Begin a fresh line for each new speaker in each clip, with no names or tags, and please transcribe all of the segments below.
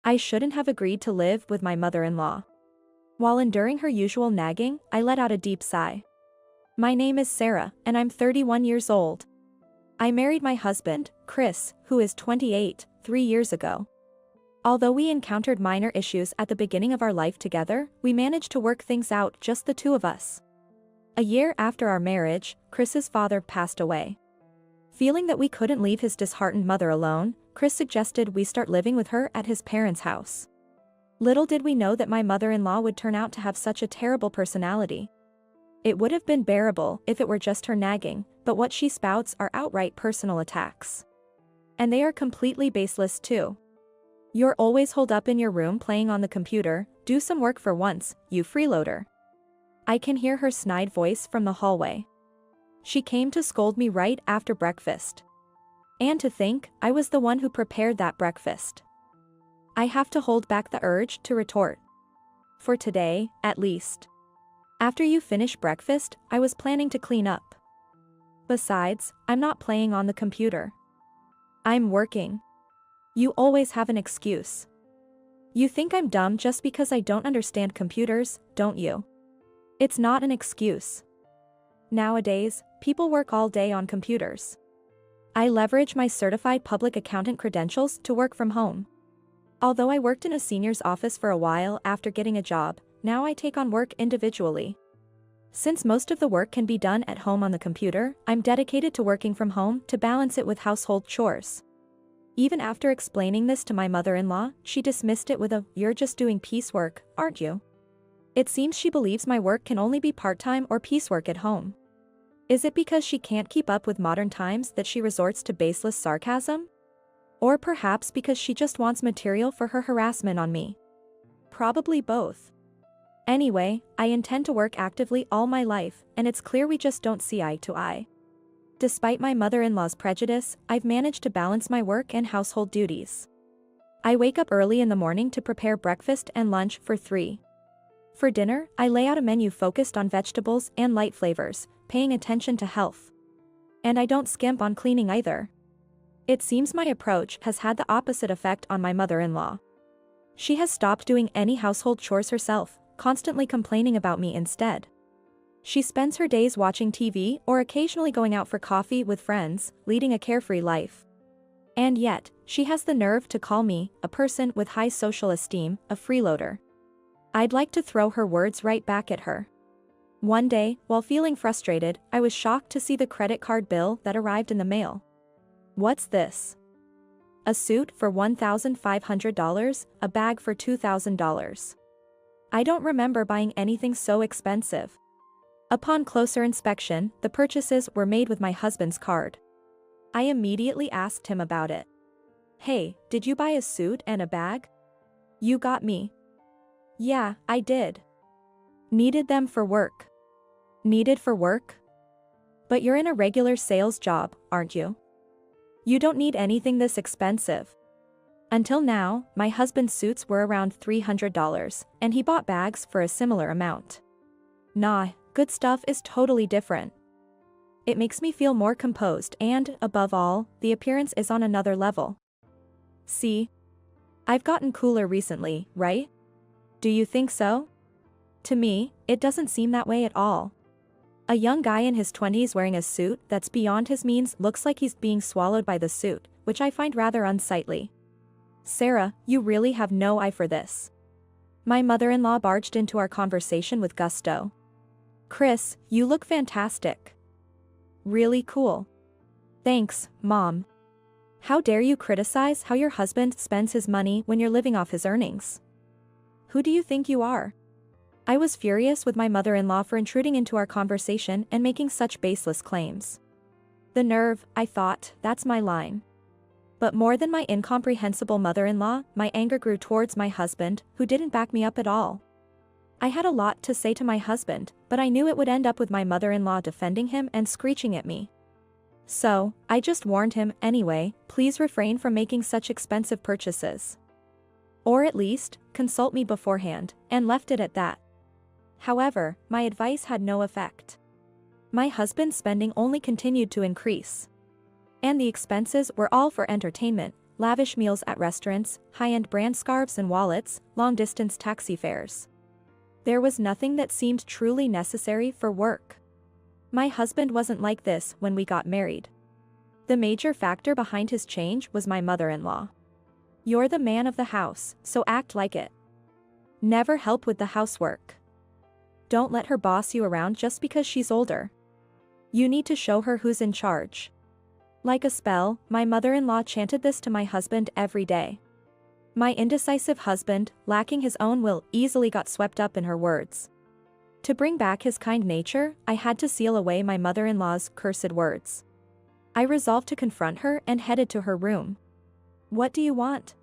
I shouldn't have agreed to live with my mother-in-law. While enduring her usual nagging, I let out a deep sigh. My name is Sarah, and I'm 31 years old. I married my husband, Chris, who is 28, 3 years ago. Although we encountered minor issues at the beginning of our life together, we managed to work things out, just the two of us. A year after our marriage, Chris's father passed away. Feeling that we couldn't leave his disheartened mother alone, Chris suggested we start living with her at his parents' house. Little did we know that my mother-in-law would turn out to have such a terrible personality. It would have been bearable if it were just her nagging, but what she spouts are outright personal attacks. And they are completely baseless too. You're always holed up in your room playing on the computer, do some work for once, you freeloader. I can hear her snide voice from the hallway. She came to scold me right after breakfast. And to think, I was the one who prepared that breakfast. I have to hold back the urge to retort. For today, at least. After you finish breakfast, I was planning to clean up. Besides, I'm not playing on the computer. I'm working. You always have an excuse. You think I'm dumb just because I don't understand computers, don't you? It's not an excuse. Nowadays, people work all day on computers. I leverage my certified public accountant credentials to work from home. Although I worked in a senior's office for a while after getting a job, now I take on work individually. Since most of the work can be done at home on the computer, I'm dedicated to working from home to balance it with household chores. Even after explaining this to my mother-in-law, she dismissed it with a, "You're just doing piecework, aren't you?" It seems she believes my work can only be part-time or piecework at home. Is it because she can't keep up with modern times that she resorts to baseless sarcasm? Or perhaps because she just wants material for her harassment on me? Probably both. Anyway, I intend to work actively all my life, and it's clear we just don't see eye to eye. Despite my mother-in-law's prejudice, I've managed to balance my work and household duties. I wake up early in the morning to prepare breakfast and lunch for 3. For dinner, I lay out a menu focused on vegetables and light flavors, paying attention to health. And I don't skimp on cleaning either. It seems my approach has had the opposite effect on my mother-in-law. She has stopped doing any household chores herself, constantly complaining about me instead. She spends her days watching TV or occasionally going out for coffee with friends, leading a carefree life. And yet, she has the nerve to call me, a person with high social esteem, a freeloader. I'd like to throw her words right back at her. One day, while feeling frustrated, I was shocked to see the credit card bill that arrived in the mail. What's this? A suit for $1,500, a bag for $2,000. I don't remember buying anything so expensive. Upon closer inspection, the purchases were made with my husband's card. I immediately asked him about it. "Hey, did you buy a suit and a bag?" "You got me." "Yeah, I did." "Needed them for work." "Needed for work? But you're in a regular sales job, aren't you? You don't need anything this expensive." Until now, my husband's suits were around $300, and he bought bags for a similar amount. Nah, good stuff is totally different. It makes me feel more composed and, above all, the appearance is on another level. See? I've gotten cooler recently, right? Do you think so? To me, it doesn't seem that way at all. A young guy in his 20s wearing a suit that's beyond his means looks like he's being swallowed by the suit, which I find rather unsightly. Sarah, you really have no eye for this. My mother-in-law barged into our conversation with gusto. Chris, you look fantastic. Really cool. Thanks, Mom. How dare you criticize how your husband spends his money when you're living off his earnings? Who do you think you are? I was furious with my mother-in-law for intruding into our conversation and making such baseless claims. The nerve, I thought, that's my line. But more than my incomprehensible mother-in-law, my anger grew towards my husband, who didn't back me up at all. I had a lot to say to my husband, but I knew it would end up with my mother-in-law defending him and screeching at me. So, I just warned him, anyway, please refrain from making such expensive purchases. Or at least, consult me beforehand, and left it at that. However, my advice had no effect. My husband's spending only continued to increase. And the expenses were all for entertainment, lavish meals at restaurants, high-end brand scarves and wallets, long-distance taxi fares. There was nothing that seemed truly necessary for work. My husband wasn't like this when we got married. The major factor behind his change was my mother-in-law. You're the man of the house, so act like it. Never help with the housework. Don't let her boss you around just because she's older. You need to show her who's in charge. Like a spell, my mother-in-law chanted this to my husband every day. My indecisive husband, lacking his own will, easily got swept up in her words. To bring back his kind nature, I had to seal away my mother-in-law's cursed words. I resolved to confront her and headed to her room. What do you want?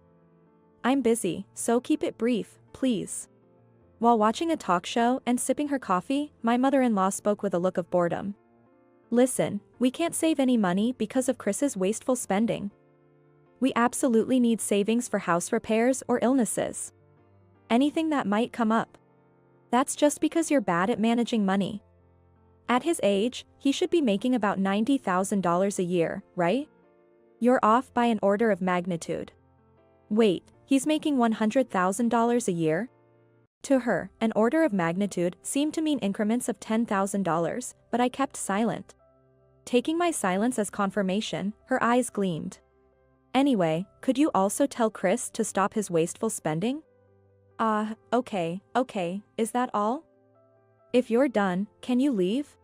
I'm busy, so keep it brief, please. While watching a talk show and sipping her coffee, my mother-in-law spoke with a look of boredom. Listen, we can't save any money because of Chris's wasteful spending. We absolutely need savings for house repairs or illnesses. Anything that might come up. That's just because you're bad at managing money. At his age, he should be making about $90,000 a year, right? You're off by an order of magnitude. Wait, he's making $100,000 a year? To her, an order of magnitude seemed to mean increments of $10,000, but I kept silent. Taking my silence as confirmation, her eyes gleamed. Anyway, could you also tell Chris to stop his wasteful spending? Okay, is that all? If you're done, can you leave?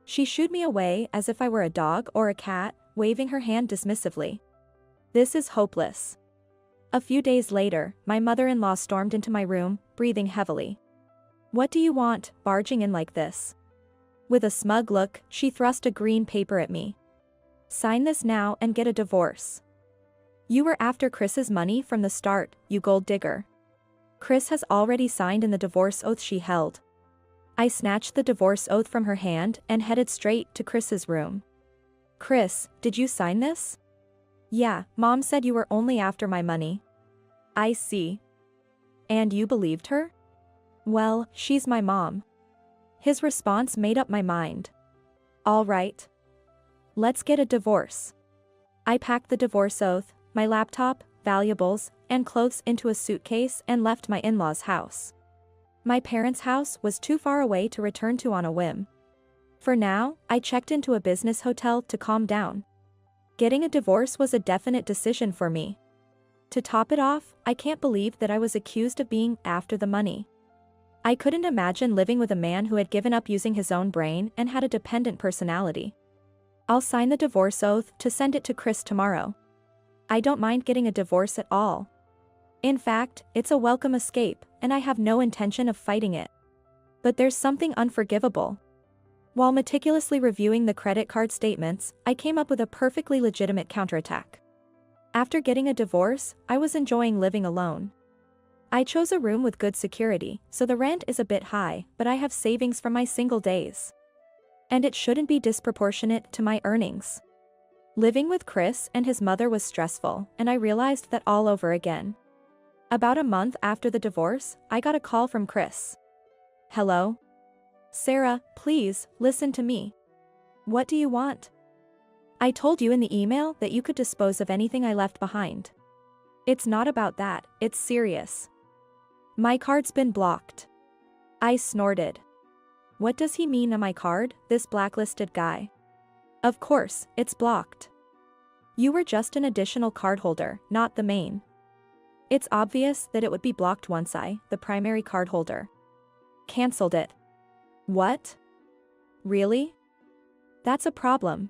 She shooed me away as if I were a dog or a cat, waving her hand dismissively. This is hopeless. A few days later, my mother-in-law stormed into my room, breathing heavily. What do you want, barging in like this? With a smug look, she thrust a green paper at me. Sign this now and get a divorce. You were after Chris's money from the start, you gold digger. Chris has already signed in the divorce oath she held. I snatched the divorce oath from her hand and headed straight to Chris's room. Chris, did you sign this? Yeah, Mom said you were only after my money. I see. And you believed her? Well, she's my mom. His response made up my mind. All right. Let's get a divorce. I packed the divorce oath, my laptop, valuables, and clothes into a suitcase and left my in-laws' house. My parents' house was too far away to return to on a whim. For now, I checked into a business hotel to calm down. Getting a divorce was a definite decision for me. To top it off, I can't believe that I was accused of being after the money. I couldn't imagine living with a man who had given up using his own brain and had a dependent personality. I'll sign the divorce oath to send it to Chris tomorrow. I don't mind getting a divorce at all. In fact, it's a welcome escape, and I have no intention of fighting it. But there's something unforgivable. While meticulously reviewing the credit card statements, I came up with a perfectly legitimate counterattack. After getting a divorce, I was enjoying living alone. I chose a room with good security, so the rent is a bit high, but I have savings from my single days. And it shouldn't be disproportionate to my earnings. Living with Chris and his mother was stressful, and I realized that all over again. About a month after the divorce, I got a call from Chris. Hello? Sarah, please, listen to me. What do you want? I told you in the email that you could dispose of anything I left behind. It's not about that, it's serious. My card's been blocked. I snorted. What does he mean on my card, this blacklisted guy? Of course, it's blocked. You were just an additional cardholder, not the main. It's obvious that it would be blocked once I, the primary cardholder, cancelled it. What? Really? That's a problem.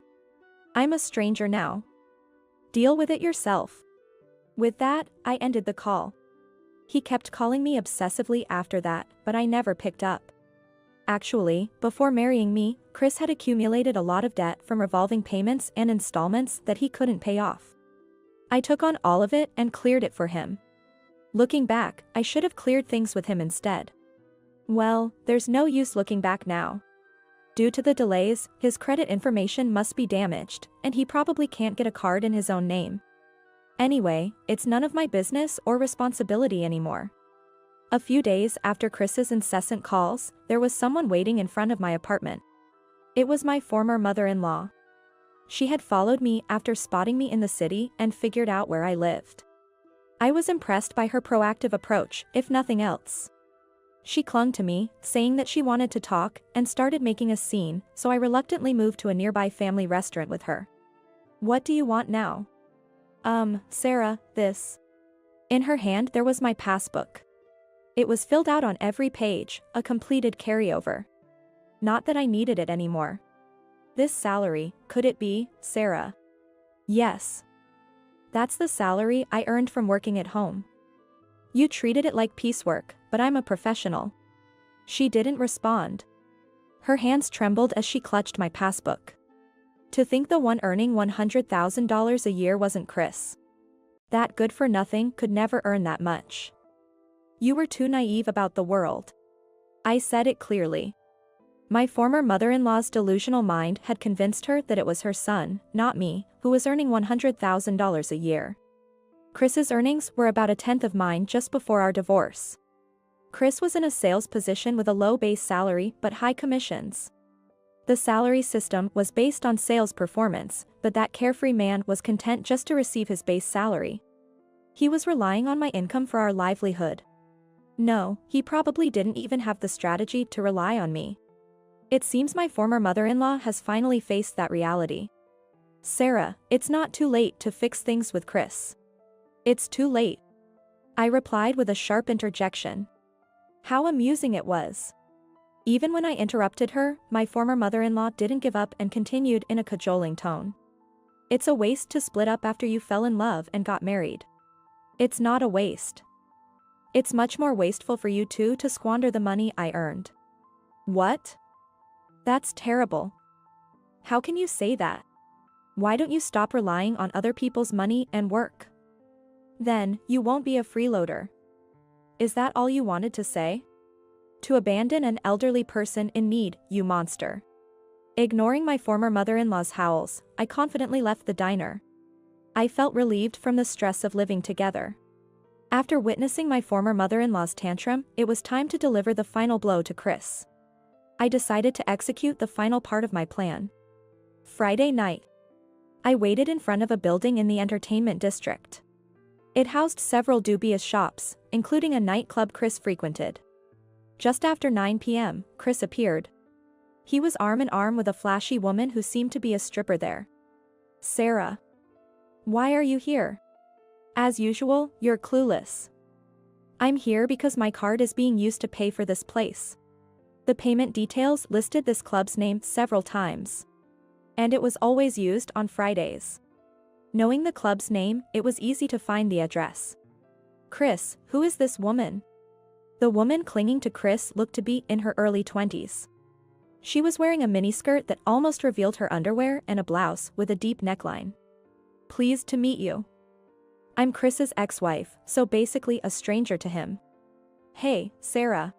I'm a stranger now. Deal with it yourself. With that, I ended the call. He kept calling me obsessively after that, but I never picked up. Actually, before marrying me, Chris had accumulated a lot of debt from revolving payments and installments that he couldn't pay off. I took on all of it and cleared it for him. Looking back, I should have cleared things with him instead. Well, there's no use looking back now. Due to the delays, his credit information must be damaged, and he probably can't get a card in his own name. Anyway, it's none of my business or responsibility anymore. A few days after Chris's incessant calls, there was someone waiting in front of my apartment. It was my former mother-in-law. She had followed me after spotting me in the city and figured out where I lived. I was impressed by her proactive approach, if nothing else. She clung to me, saying that she wanted to talk, and started making a scene, so I reluctantly moved to a nearby family restaurant with her. "What do you want now?" Sarah, this." In her hand there was my passbook. It was filled out on every page, a completed carryover. Not that I needed it anymore. "This salary, could it be, Sarah?" "Yes. That's the salary I earned from working at home." "You treated it like piecework, but I'm a professional." She didn't respond. Her hands trembled as she clutched my passbook. To think the one earning $100,000 a year wasn't Chris. That good-for-nothing could never earn that much. "You were too naive about the world." I said it clearly. My former mother-in-law's delusional mind had convinced her that it was her son, not me, who was earning $100,000 a year. Chris's earnings were about a tenth of mine just before our divorce. Chris was in a sales position with a low base salary but high commissions. The salary system was based on sales performance, but that carefree man was content just to receive his base salary. He was relying on my income for our livelihood. No, he probably didn't even have the strategy to rely on me. It seems my former mother-in-law has finally faced that reality. "Sarah, it's not too late to fix things with Chris." "It's too late," I replied with a sharp interjection. How amusing it was. Even when I interrupted her, my former mother-in-law didn't give up and continued in a cajoling tone. "It's a waste to split up after you fell in love and got married." "It's not a waste. It's much more wasteful for you two to squander the money I earned." "What? That's terrible. How can you say that? Why don't you stop relying on other people's money and work? Then, you won't be a freeloader." Is that all you wanted to say? "To abandon an elderly person in need, you monster." Ignoring my former mother-in-law's howls, I confidently left the diner. I felt relieved from the stress of living together. After witnessing my former mother-in-law's tantrum, it was time to deliver the final blow to Chris. I decided to execute the final part of my plan. Friday night. I waited in front of a building in the entertainment district. It housed several dubious shops, including a nightclub Chris frequented. Just after 9 p.m., Chris appeared. He was arm in arm with a flashy woman who seemed to be a stripper there. "Sarah. Why are you here?" "As usual, you're clueless." "I'm here because my card is being used to pay for this place." The payment details listed this club's name several times. And it was always used on Fridays. Knowing the club's name, it was easy to find the address. "Chris, who is this woman?" The woman clinging to Chris looked to be in her early 20s. She was wearing a miniskirt that almost revealed her underwear and a blouse with a deep neckline. "Pleased to meet you. I'm Chris's ex-wife, so basically a stranger to him." "Hey, Sarah.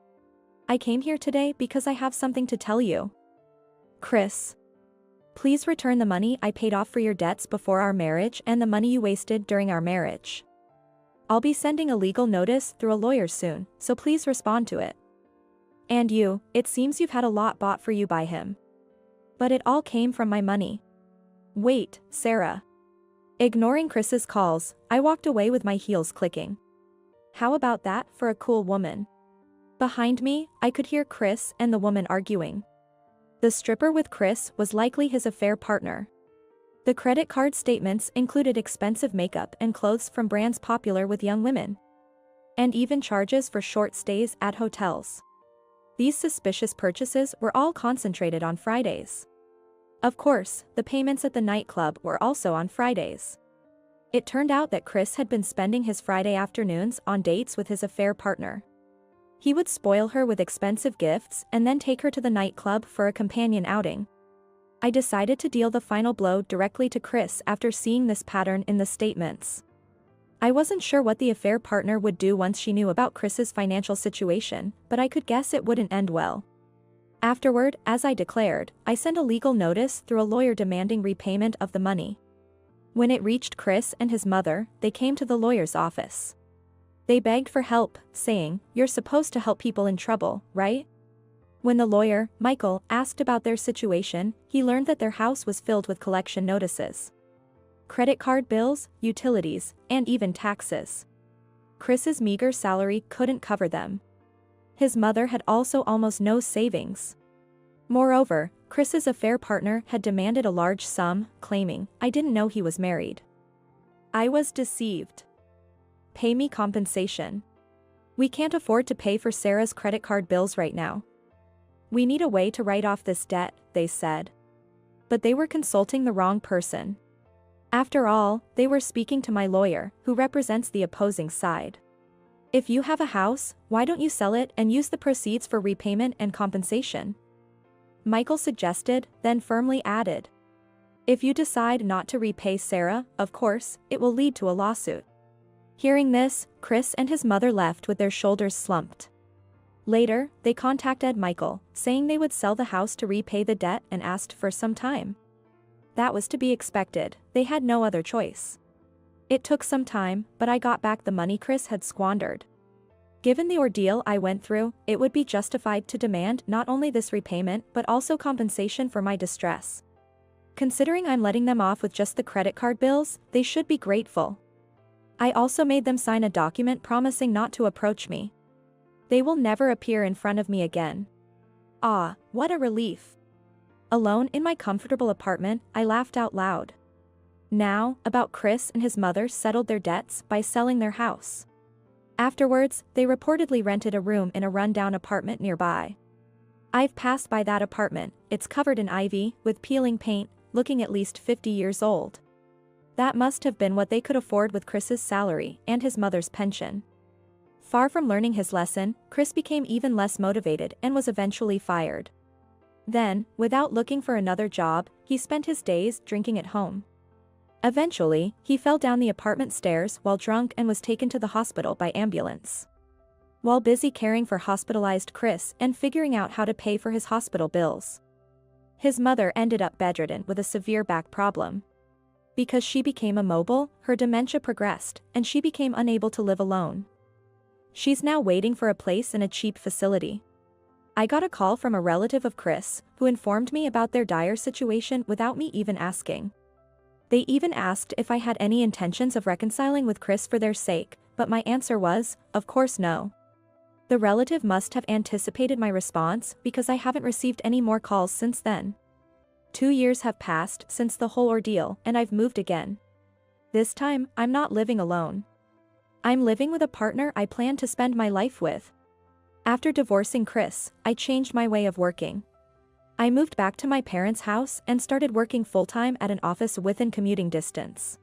I came here today because I have something to tell you." "Chris. Please return the money I paid off for your debts before our marriage and the money you wasted during our marriage. I'll be sending a legal notice through a lawyer soon, so please respond to it. And you, it seems you've had a lot bought for you by him. But it all came from my money." "Wait, Sarah." Ignoring Chris's calls, I walked away with my heels clicking. How about that for a cool woman? Behind me, I could hear Chris and the woman arguing. The stripper with Chris was likely his affair partner. The credit card statements included expensive makeup and clothes from brands popular with young women. And even charges for short stays at hotels. These suspicious purchases were all concentrated on Fridays. Of course, the payments at the nightclub were also on Fridays. It turned out that Chris had been spending his Friday afternoons on dates with his affair partner. He would spoil her with expensive gifts and then take her to the nightclub for a companion outing. I decided to deal the final blow directly to Chris after seeing this pattern in the statements. I wasn't sure what the affair partner would do once she knew about Chris's financial situation, but I could guess it wouldn't end well. Afterward, as I declared, I sent a legal notice through a lawyer demanding repayment of the money. When it reached Chris and his mother, they came to the lawyer's office. They begged for help, saying, "You're supposed to help people in trouble, right? When the lawyer, Michael, asked about their situation, he learned that their house was filled with collection notices. Credit card bills, utilities, and even taxes. Chris's meager salary couldn't cover them. His mother had also almost no savings. Moreover, Chris's affair partner had demanded a large sum, claiming, "I didn't know he was married. I was deceived. Pay me compensation. We can't afford to pay for Sarah's credit card bills right now. We need a way to write off this debt," they said. But they were consulting the wrong person. After all, they were speaking to my lawyer, who represents the opposing side. If you have a house, why don't you sell it and use the proceeds for repayment and compensation? Michael suggested, then firmly added. If you decide not to repay Sarah, of course, it will lead to a lawsuit. Hearing this, Chris and his mother left with their shoulders slumped. Later, they contacted Michael, saying they would sell the house to repay the debt and asked for some time. That was to be expected, they had no other choice. It took some time, but I got back the money Chris had squandered. Given the ordeal I went through, it would be justified to demand not only this repayment but also compensation for my distress. Considering I'm letting them off with just the credit card bills, they should be grateful. I also made them sign a document promising not to approach me. They will never appear in front of me again. Ah, what a relief. Alone in my comfortable apartment, I laughed out loud. Now, about Chris and his mother settled their debts by selling their house. Afterwards, they reportedly rented a room in a rundown apartment nearby. I've passed by that apartment, it's covered in ivy, with peeling paint, looking at least 50 years old. That must have been what they could afford with Chris's salary and his mother's pension. Far from learning his lesson, Chris became even less motivated and was eventually fired. Then, without looking for another job, he spent his days drinking at home. Eventually, he fell down the apartment stairs while drunk and was taken to the hospital by ambulance. While busy caring for hospitalized Chris and figuring out how to pay for his hospital bills, his mother ended up bedridden with a severe back problem. Because she became immobile, her dementia progressed, and she became unable to live alone. She's now waiting for a place in a cheap facility. I got a call from a relative of Chris, who informed me about their dire situation without me even asking. They even asked if I had any intentions of reconciling with Chris for their sake, but my answer was, of course no. The relative must have anticipated my response because I haven't received any more calls since then. 2 years have passed since the whole ordeal and I've moved again. This time, I'm not living alone. I'm living with a partner I plan to spend my life with. After divorcing Chris, I changed my way of working. I moved back to my parents' house and started working full-time at an office within commuting distance.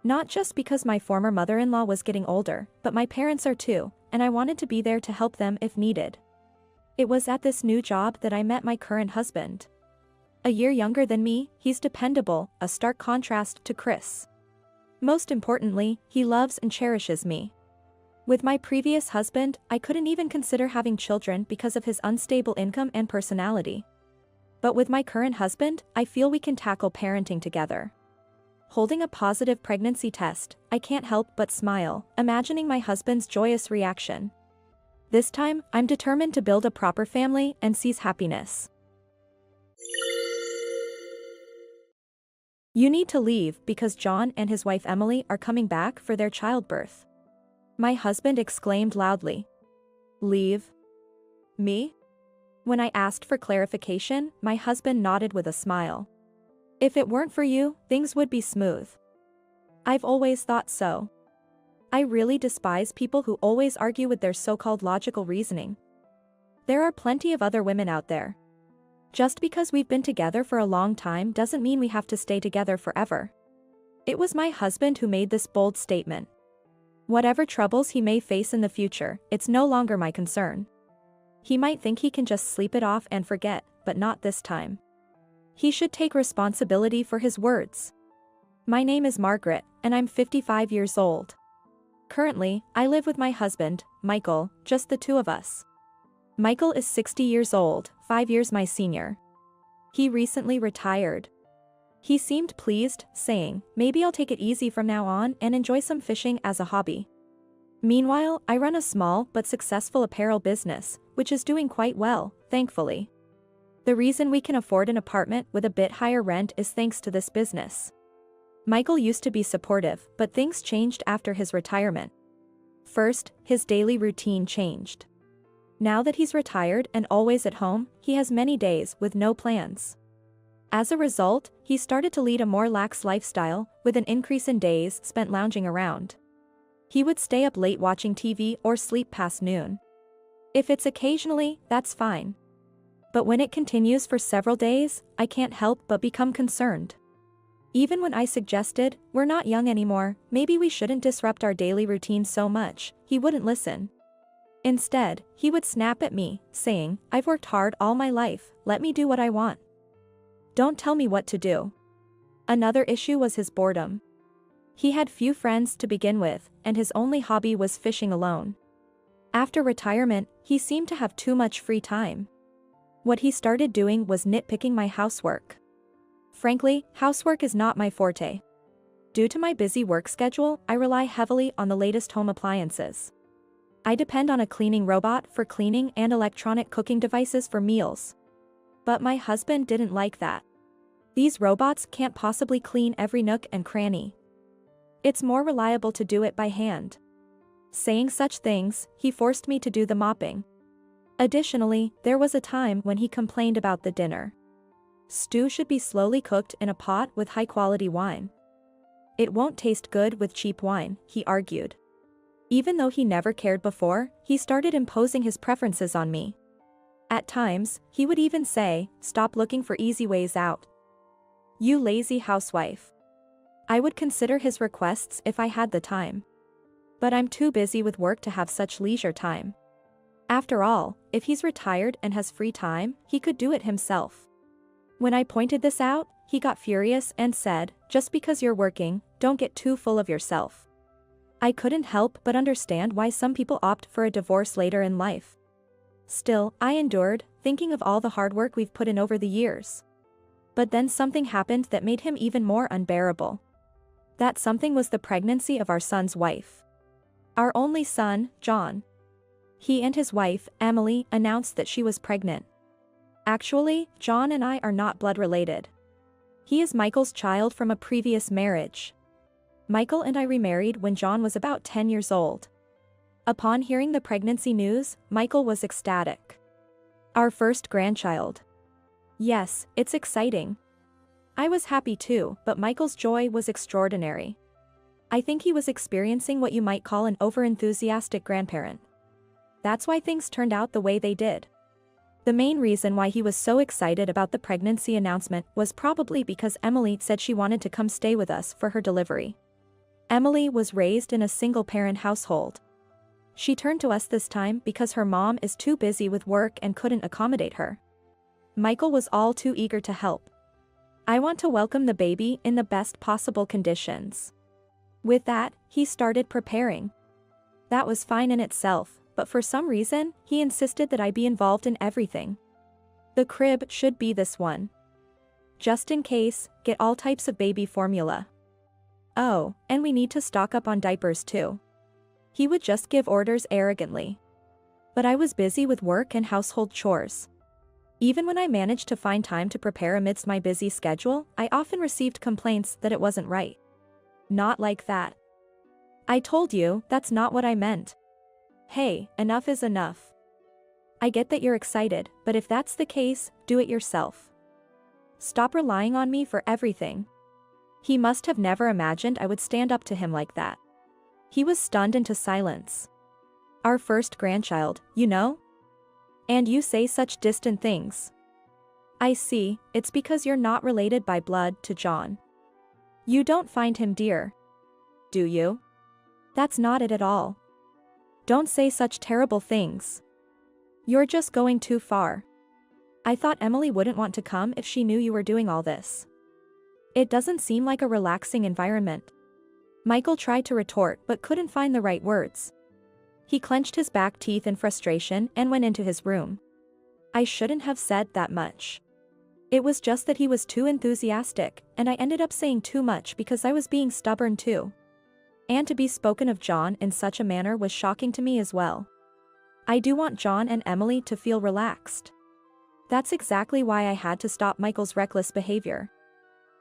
Not just because my former mother-in-law was getting older, but my parents are too, and I wanted to be there to help them if needed. It was at this new job that I met my current husband. A year younger than me, he's dependable, a stark contrast to Chris. Most importantly, he loves and cherishes me. With my previous husband, I couldn't even consider having children because of his unstable income and personality. But with my current husband, I feel we can tackle parenting together. Holding a positive pregnancy test, I can't help but smile, imagining my husband's joyous reaction. This time, I'm determined to build a proper family and seize happiness. You need to leave because John and his wife Emily are coming back for their childbirth. My husband exclaimed loudly. Leave? Me? When I asked for clarification, my husband nodded with a smile. If it weren't for you, things would be smooth. I've always thought so. I really despise people who always argue with their so-called logical reasoning. There are plenty of other women out there. Just because we've been together for a long time doesn't mean we have to stay together forever. It was my husband who made this bold statement. Whatever troubles he may face in the future, it's no longer my concern. He might think he can just sleep it off and forget, but not this time. He should take responsibility for his words. My name is Margaret, and I'm 55 years old. Currently, I live with my husband, Michael, just the two of us. Michael is 60 years old, 5 years my senior. He recently retired. He seemed pleased, saying, maybe I'll take it easy from now on and enjoy some fishing as a hobby. Meanwhile, I run a small but successful apparel business, which is doing quite well, thankfully. The reason we can afford an apartment with a bit higher rent is thanks to this business. Michael used to be supportive, but things changed after his retirement. First, his daily routine changed. Now that he's retired and always at home, he has many days with no plans. As a result, he started to lead a more lax lifestyle, with an increase in days spent lounging around. He would stay up late watching TV or sleep past noon. If it's occasionally, that's fine. But when it continues for several days, I can't help but become concerned. Even when I suggested, we're not young anymore, maybe we shouldn't disrupt our daily routine so much, he wouldn't listen. Instead, he would snap at me, saying, "I've worked hard all my life, let me do what I want. Don't tell me what to do." Another issue was his boredom. He had few friends to begin with, and his only hobby was fishing alone. After retirement, he seemed to have too much free time. What he started doing was nitpicking my housework. Frankly, housework is not my forte. Due to my busy work schedule, I rely heavily on the latest home appliances. I depend on a cleaning robot for cleaning and electronic cooking devices for meals. But my husband didn't like that. These robots can't possibly clean every nook and cranny. It's more reliable to do it by hand. Saying such things, he forced me to do the mopping. Additionally, there was a time when he complained about the dinner. Stew should be slowly cooked in a pot with high-quality wine. It won't taste good with cheap wine, he argued. Even though he never cared before, he started imposing his preferences on me. At times, he would even say, "Stop looking for easy ways out. You lazy housewife." I would consider his requests if I had the time. But I'm too busy with work to have such leisure time. After all, if he's retired and has free time, he could do it himself. When I pointed this out, he got furious and said, "Just because you're working, don't get too full of yourself." I couldn't help but understand why some people opt for a divorce later in life. Still, I endured, thinking of all the hard work we've put in over the years. But then something happened that made him even more unbearable. That something was the pregnancy of our son's wife. Our only son, John. He and his wife, Emily, announced that she was pregnant. Actually, John and I are not blood related. He is Michael's child from a previous marriage. Michael and I remarried when John was about 10 years old. Upon hearing the pregnancy news, Michael was ecstatic. Our first grandchild. Yes, it's exciting. I was happy too, but Michael's joy was extraordinary. I think he was experiencing what you might call an overenthusiastic grandparent. That's why things turned out the way they did. The main reason why he was so excited about the pregnancy announcement was probably because Emily said she wanted to come stay with us for her delivery. Emily was raised in a single-parent household. She turned to us this time because her mom is too busy with work and couldn't accommodate her. Michael was all too eager to help. I want to welcome the baby in the best possible conditions. With that, he started preparing. That was fine in itself, but for some reason, he insisted that I be involved in everything. The crib should be this one. Just in case, get all types of baby formula. Oh, and we need to stock up on diapers too. He would just give orders arrogantly. But I was busy with work and household chores. Even when I managed to find time to prepare amidst my busy schedule, I often received complaints that it wasn't right. Not like that. I told you, that's not what I meant. Hey, enough is enough. I get that you're excited, but if that's the case, do it yourself. Stop relying on me for everything. He must have never imagined I would stand up to him like that. He was stunned into silence. Our first grandchild, you know? And you say such distant things. I see, it's because you're not related by blood to John. You don't find him dear. Do you? That's not it at all. Don't say such terrible things. You're just going too far. I thought Emily wouldn't want to come if she knew you were doing all this. It doesn't seem like a relaxing environment. Michael tried to retort but couldn't find the right words. He clenched his back teeth in frustration and went into his room. I shouldn't have said that much. It was just that he was too enthusiastic, and I ended up saying too much because I was being stubborn too. And to be spoken of John in such a manner was shocking to me as well. I do want John and Emily to feel relaxed. That's exactly why I had to stop Michael's reckless behavior.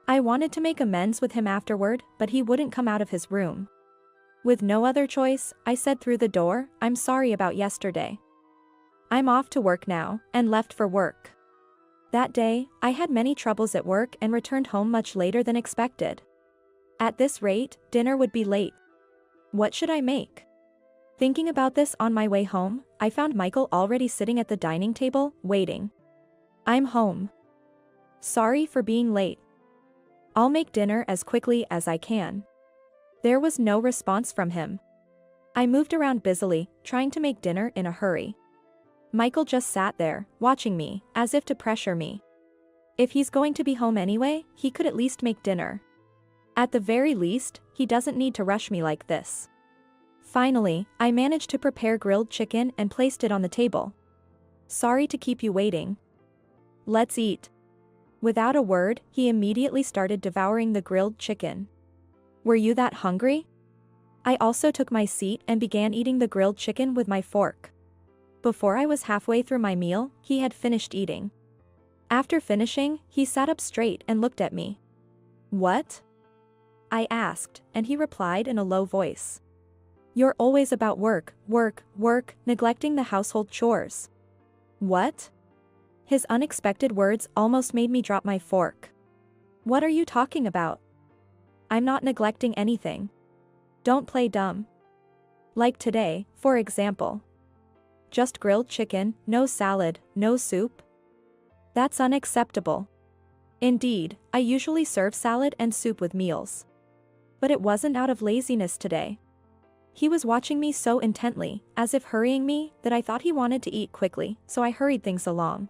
I wanted to make amends with him afterward, but he wouldn't come out of his room. With no other choice, I said through the door, "I'm sorry about yesterday. I'm off to work now," and left for work. That day, I had many troubles at work and returned home much later than expected. At this rate, dinner would be late. What should I make? Thinking about this on my way home, I found Michael already sitting at the dining table, waiting. "I'm home. Sorry for being late. I'll make dinner as quickly as I can." There was no response from him. I moved around busily, trying to make dinner in a hurry. Michael just sat there, watching me, as if to pressure me. If he's going to be home anyway, he could at least make dinner. At the very least, he doesn't need to rush me like this. Finally, I managed to prepare grilled chicken and placed it on the table. "Sorry to keep you waiting. Let's eat." Without a word, he immediately started devouring the grilled chicken. "Were you that hungry?" I also took my seat and began eating the grilled chicken with my fork. Before I was halfway through my meal, he had finished eating. After finishing, he sat up straight and looked at me. "What?" I asked, and he replied in a low voice. "You're always about work, work, work, neglecting the household chores." "What?" His unexpected words almost made me drop my fork. "What are you talking about? I'm not neglecting anything. Don't play dumb. Like today, for example. Just grilled chicken, no salad, no soup? That's unacceptable. Indeed, I usually serve salad and soup with meals. But it wasn't out of laziness today." He was watching me so intently, as if hurrying me, that I thought he wanted to eat quickly, so I hurried things along.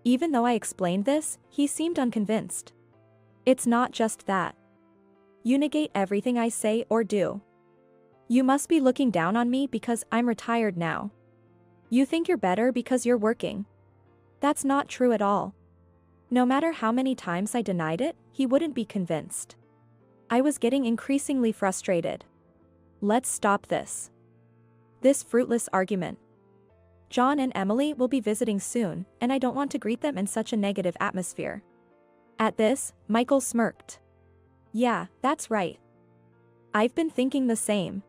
Even though I explained this, he seemed unconvinced. "It's not just that. You negate everything I say or do. You must be looking down on me because I'm retired now. You think you're better because you're working. That's not true at all." No matter how many times I denied it, he wouldn't be convinced. I was getting increasingly frustrated. Let's stop this fruitless argument. John and Emily will be visiting soon, and I don't want to greet them in such a negative atmosphere. At this, Michael smirked. "Yeah, that's right. I've been thinking the same.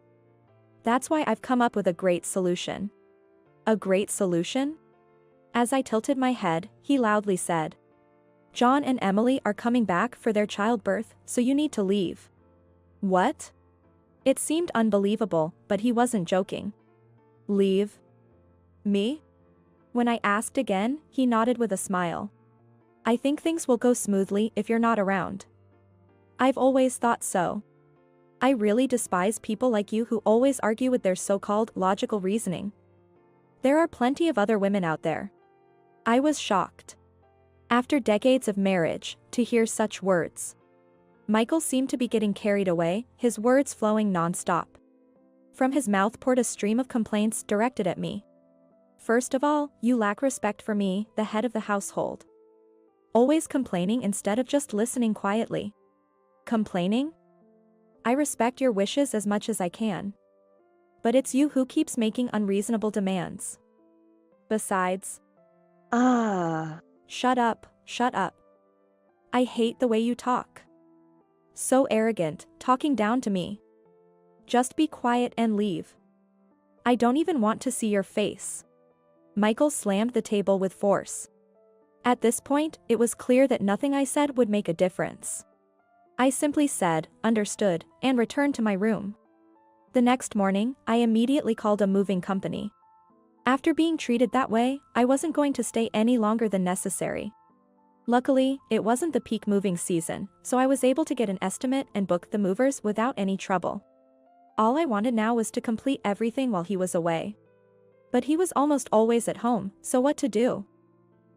That's why I've come up with a great solution." "A great solution?" As I tilted my head, he loudly said, "John and Emily are coming back for their childbirth, so you need to leave." "What?" It seemed unbelievable, but he wasn't joking. "Leave? Me?" When I asked again, he nodded with a smile. "I think things will go smoothly if you're not around." "I've always thought so. I really despise people like you who always argue with their so-called logical reasoning. There are plenty of other women out there." I was shocked. After decades of marriage, to hear such words. Michael seemed to be getting carried away, his words flowing non-stop. From his mouth poured a stream of complaints directed at me. "First of all, you lack respect for me, the head of the household. Always complaining instead of just listening quietly." "Complaining? I respect your wishes as much as I can. But it's you who keeps making unreasonable demands. Besides..." Shut up, shut up. I hate the way you talk. So arrogant, talking down to me. Just be quiet and leave. I don't even want to see your face." Michael slammed the table with force. At this point, it was clear that nothing I said would make a difference. I simply said, "Understood," and returned to my room. The next morning, I immediately called a moving company. After being treated that way, I wasn't going to stay any longer than necessary. Luckily, it wasn't the peak moving season, so I was able to get an estimate and book the movers without any trouble. All I wanted now was to complete everything while he was away. But he was almost always at home, so what to do?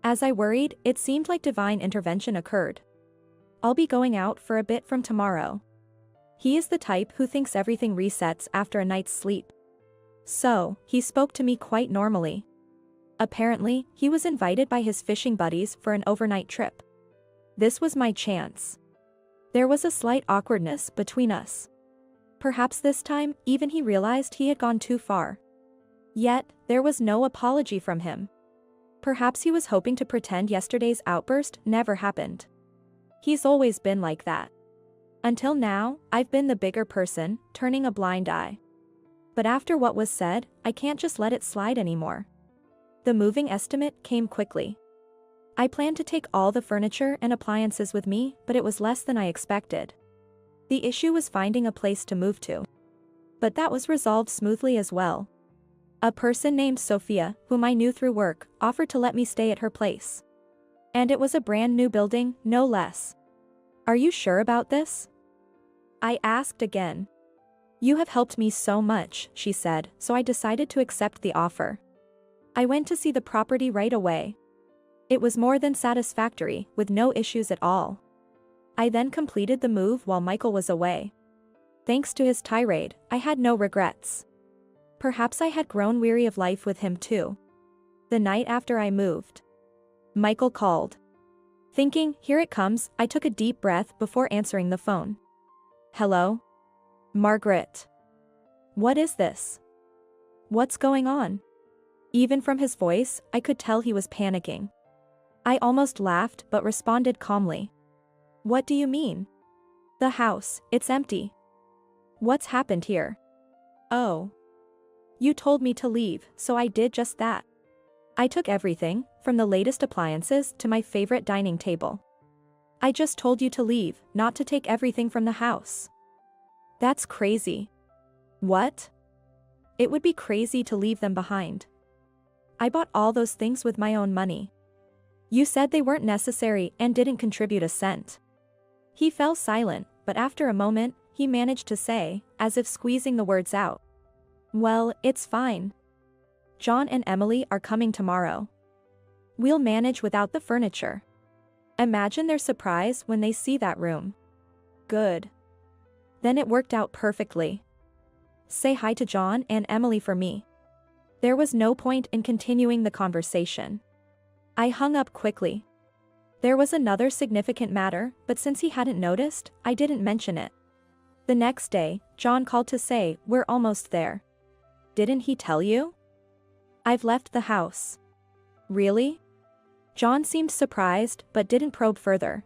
As I worried, it seemed like divine intervention occurred. "I'll be going out for a bit from tomorrow." He is the type who thinks everything resets after a night's sleep. So, he spoke to me quite normally. Apparently, he was invited by his fishing buddies for an overnight trip. This was my chance. There was a slight awkwardness between us. Perhaps this time, even he realized he had gone too far. Yet, there was no apology from him. Perhaps he was hoping to pretend yesterday's outburst never happened. He's always been like that. Until now, I've been the bigger person, turning a blind eye. But after what was said, I can't just let it slide anymore. The moving estimate came quickly. I planned to take all the furniture and appliances with me, but it was less than I expected. The issue was finding a place to move to. But that was resolved smoothly as well. A person named Sophia, whom I knew through work, offered to let me stay at her place. And it was a brand new building, no less. Are you sure about this? I asked again. You have helped me so much, she said, so I decided to accept the offer. I went to see the property right away. It was more than satisfactory, with no issues at all. I then completed the move while Michael was away. Thanks to his tirade, I had no regrets. Perhaps I had grown weary of life with him too. The night after I moved, Michael called. Thinking, here it comes, I took a deep breath before answering the phone. Hello? Margaret. What is this? What's going on? Even from his voice, I could tell he was panicking. I almost laughed but responded calmly. What do you mean? The house, it's empty. What's happened here? Oh. You told me to leave, so I did just that. I took everything, from the latest appliances to my favorite dining table. I just told you to leave, not to take everything from the house. That's crazy. What? It would be crazy to leave them behind. I bought all those things with my own money. You said they weren't necessary and didn't contribute a cent. He fell silent, but after a moment, he managed to say, as if squeezing the words out. Well, it's fine. John and Emily are coming tomorrow. We'll manage without the furniture. Imagine their surprise when they see that room. Good. Then it worked out perfectly. Say hi to John and Emily for me. There was no point in continuing the conversation. I hung up quickly. There was another significant matter, but since he hadn't noticed, I didn't mention it. The next day, John called to say, we're almost there. Didn't he tell you? I've left the house. Really? John seemed surprised but didn't probe further.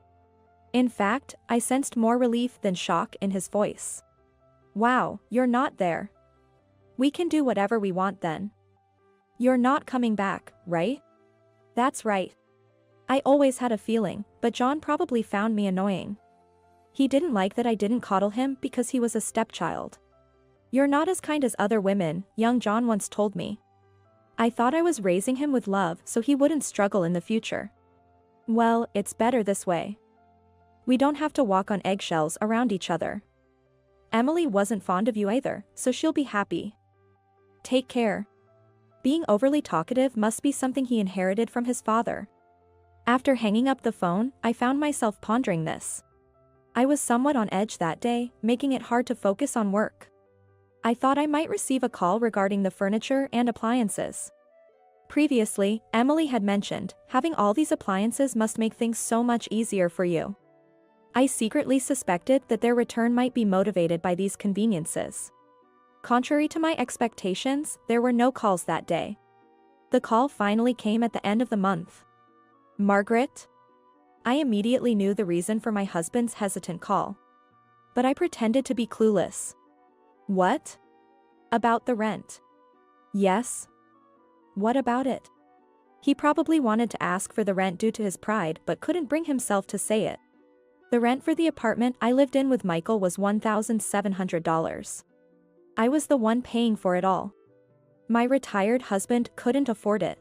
In fact, I sensed more relief than shock in his voice. Wow, you're not there. We can do whatever we want then. You're not coming back, right? That's right. I always had a feeling, but John probably found me annoying. He didn't like that I didn't coddle him because he was a stepchild. You're not as kind as other women, young John once told me. I thought I was raising him with love so he wouldn't struggle in the future. Well, it's better this way. We don't have to walk on eggshells around each other. Emily wasn't fond of you either, so she'll be happy. Take care. Being overly talkative must be something he inherited from his father. After hanging up the phone, I found myself pondering this. I was somewhat on edge that day, making it hard to focus on work. I thought I might receive a call regarding the furniture and appliances. Previously, Emily had mentioned, having all these appliances must make things so much easier for you. I secretly suspected that their return might be motivated by these conveniences. Contrary to my expectations, there were no calls that day. The call finally came at the end of the month. Margaret? I immediately knew the reason for my husband's hesitant call. But I pretended to be clueless. What? About the rent. Yes. What about it? He probably wanted to ask for the rent due to his pride but couldn't bring himself to say it. The rent for the apartment I lived in with Michael was $1,700. I was the one paying for it all. My retired husband couldn't afford it.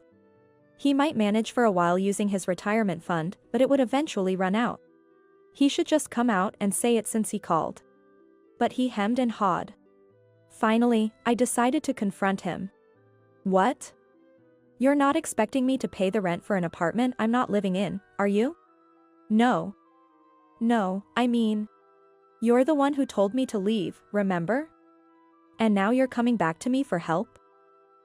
He might manage for a while using his retirement fund, but it would eventually run out. He should just come out and say it since he called. But he hemmed and hawed. Finally, I decided to confront him. What? You're not expecting me to pay the rent for an apartment I'm not living in, are you? No. No, I mean, you're the one who told me to leave, remember? And now you're coming back to me for help?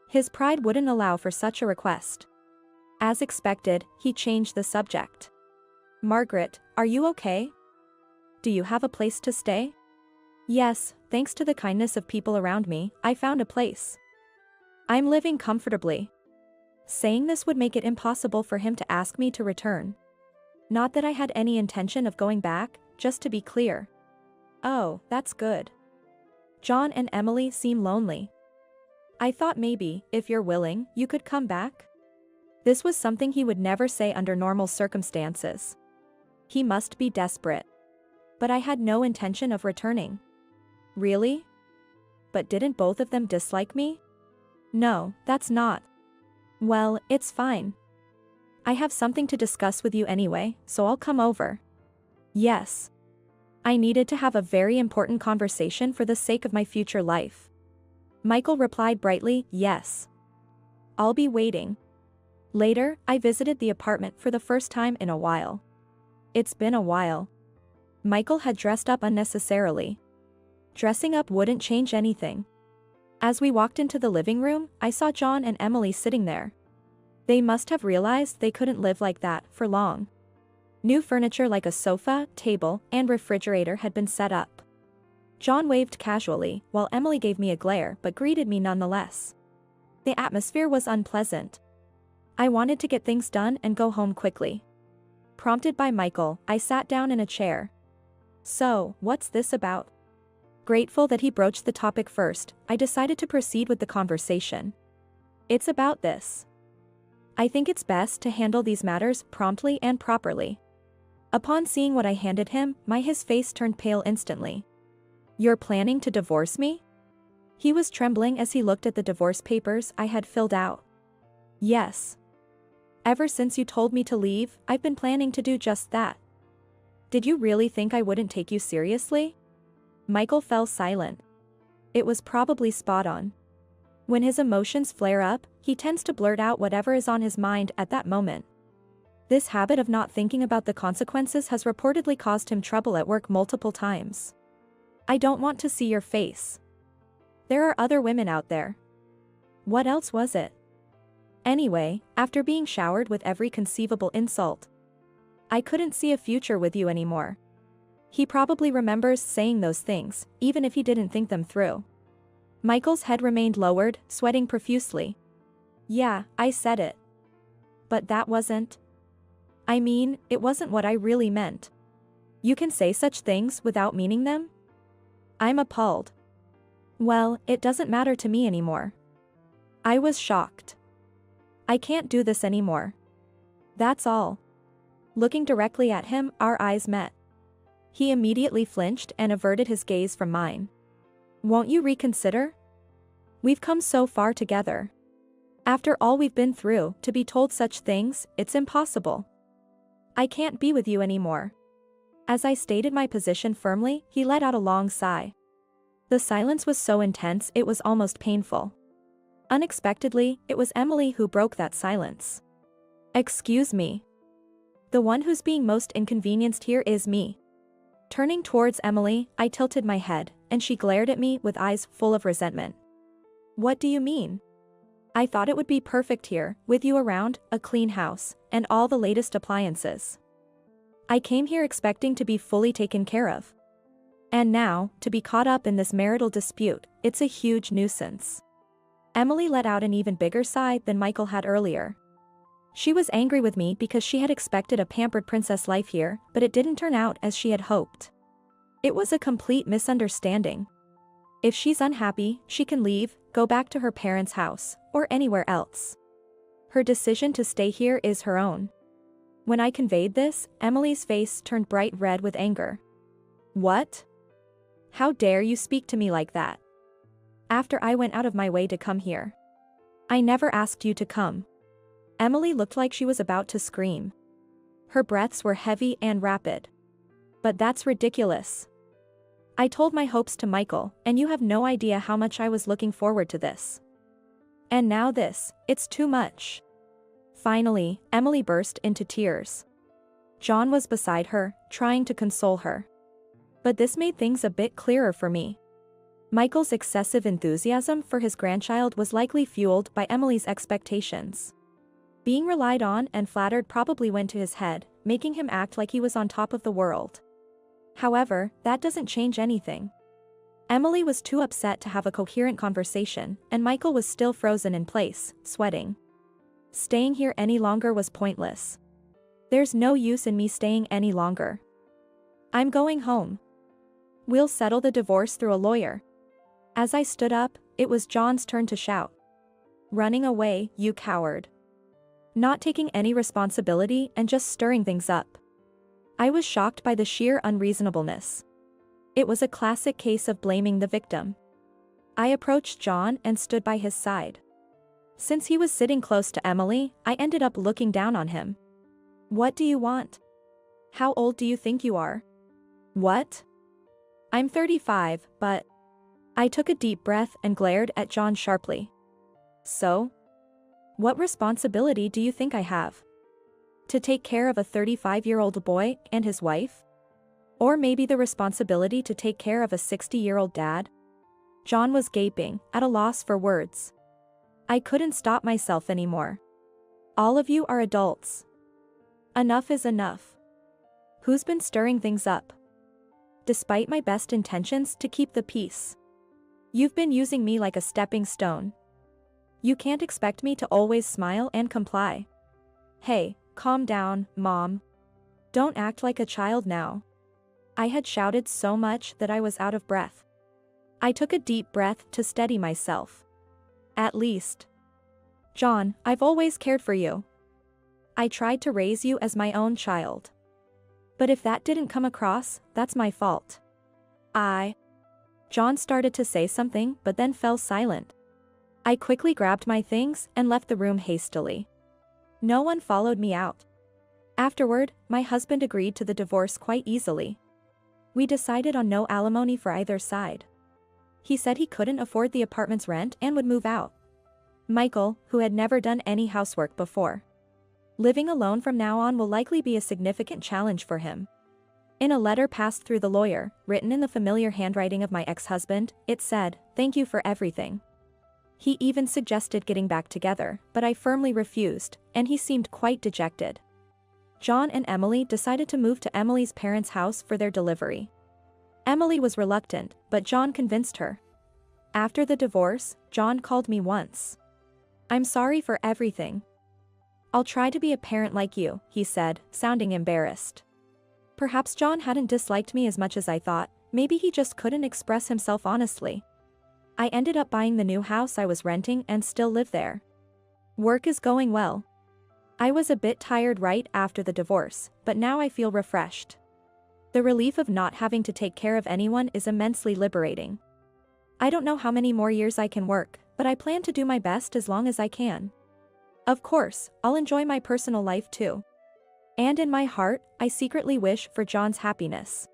His pride wouldn't allow for such a request. As expected, he changed the subject. Margaret, are you okay? Do you have a place to stay? Yes, thanks to the kindness of people around me, I found a place. I'm living comfortably. Saying this would make it impossible for him to ask me to return. Not that I had any intention of going back, just to be clear. Oh, that's good. John and Emily seem lonely. I thought maybe, if you're willing, you could come back. This was something he would never say under normal circumstances. He must be desperate. But I had no intention of returning. Really? But didn't both of them dislike me? No, that's not. Well, it's fine. I have something to discuss with you anyway, so I'll come over. Yes. I needed to have a very important conversation for the sake of my future life. Michael replied brightly, yes. I'll be waiting. Later, I visited the apartment for the first time in a while. It's been a while. Michael had dressed up unnecessarily. Dressing up wouldn't change anything. As we walked into the living room, I saw John and Emily sitting there. They must have realized they couldn't live like that for long. New furniture like a sofa, table, and refrigerator had been set up. John waved casually, while Emily gave me a glare but greeted me nonetheless. The atmosphere was unpleasant. I wanted to get things done and go home quickly. Prompted by Michael, I sat down in a chair. So, what's this about? Grateful that he broached the topic first, I decided to proceed with the conversation. It's about this. I think it's best to handle these matters promptly and properly. Upon seeing what I handed him, his face turned pale instantly. You're planning to divorce me? He was trembling as he looked at the divorce papers I had filled out. Yes. Ever since you told me to leave, I've been planning to do just that. Did you really think I wouldn't take you seriously? Michael fell silent. It was probably spot on. When his emotions flare up, he tends to blurt out whatever is on his mind at that moment. This habit of not thinking about the consequences has reportedly caused him trouble at work multiple times. I don't want to see your face. There are other women out there. What else was it? Anyway, after being showered with every conceivable insult, I couldn't see a future with you anymore. He probably remembers saying those things, even if he didn't think them through. Michael's head remained lowered, sweating profusely. Yeah, I said it. But that wasn't. I mean, it wasn't what I really meant. You can say such things without meaning them? I'm appalled. Well, it doesn't matter to me anymore. I was shocked. I can't do this anymore. That's all. Looking directly at him, our eyes met. He immediately flinched and averted his gaze from mine. Won't you reconsider? We've come so far together. After all we've been through, to be told such things, it's impossible. I can't be with you anymore. As I stated my position firmly, he let out a long sigh. The silence was so intense it was almost painful. Unexpectedly, it was Emily who broke that silence. Excuse me. The one who's being most inconvenienced here is me. Turning towards Emily, I tilted my head, and she glared at me with eyes full of resentment. What do you mean? I thought it would be perfect here, with you around, a clean house, and all the latest appliances. I came here expecting to be fully taken care of. And now, to be caught up in this marital dispute, it's a huge nuisance. Emily let out an even bigger sigh than Michael had earlier. She was angry with me because she had expected a pampered princess life here, but it didn't turn out as she had hoped. It was a complete misunderstanding. If she's unhappy, she can leave, go back to her parents' house, or anywhere else. Her decision to stay here is her own. When I conveyed this, Emily's face turned bright red with anger. What? How dare you speak to me like that? After I went out of my way to come here. I never asked you to come. Emily looked like she was about to scream. Her breaths were heavy and rapid. But that's ridiculous. I told my hopes to Michael, and you have no idea how much I was looking forward to this. And now this, it's too much. Finally, Emily burst into tears. John was beside her, trying to console her. But this made things a bit clearer for me. Michael's excessive enthusiasm for his grandchild was likely fueled by Emily's expectations. Being relied on and flattered probably went to his head, making him act like he was on top of the world. However, that doesn't change anything. Emily was too upset to have a coherent conversation, and Michael was still frozen in place, sweating. Staying here any longer was pointless. There's no use in me staying any longer. I'm going home. We'll settle the divorce through a lawyer. As I stood up, it was John's turn to shout. Running away, you coward. Not taking any responsibility and just stirring things up. I was shocked by the sheer unreasonableness. It was a classic case of blaming the victim. I approached John and stood by his side. Since he was sitting close to Emily, I ended up looking down on him. What do you want? How old do you think you are? What? I'm 35, but... I took a deep breath and glared at John sharply. So? What responsibility do you think I have? To take care of a 35-year-old boy and his wife? Or maybe the responsibility to take care of a 60-year-old dad? John was gaping, at a loss for words. I couldn't stop myself anymore. All of you are adults. Enough is enough. Who's been stirring things up? Despite my best intentions to keep the peace. You've been using me like a stepping stone. You can't expect me to always smile and comply. Hey, calm down, Mom. Don't act like a child now. I had shouted so much that I was out of breath. I took a deep breath to steady myself. At least. John, I've always cared for you. I tried to raise you as my own child. But if that didn't come across, that's my fault. John started to say something but then fell silent. I quickly grabbed my things and left the room hastily. No one followed me out. Afterward, my husband agreed to the divorce quite easily. We decided on no alimony for either side. He said he couldn't afford the apartment's rent and would move out. Michael, who had never done any housework before. Living alone from now on will likely be a significant challenge for him. In a letter passed through the lawyer, written in the familiar handwriting of my ex-husband, it said, "Thank you for everything." He even suggested getting back together, but I firmly refused, and he seemed quite dejected. John and Emily decided to move to Emily's parents' house for their delivery. Emily was reluctant, but John convinced her. After the divorce, John called me once. "I'm sorry for everything. I'll try to be a parent like you," he said, sounding embarrassed. Perhaps John hadn't disliked me as much as I thought, maybe he just couldn't express himself honestly. I ended up buying the new house I was renting and still live there. Work is going well. I was a bit tired right after the divorce, but now I feel refreshed. The relief of not having to take care of anyone is immensely liberating. I don't know how many more years I can work, but I plan to do my best as long as I can. Of course, I'll enjoy my personal life too. And in my heart, I secretly wish for John's happiness.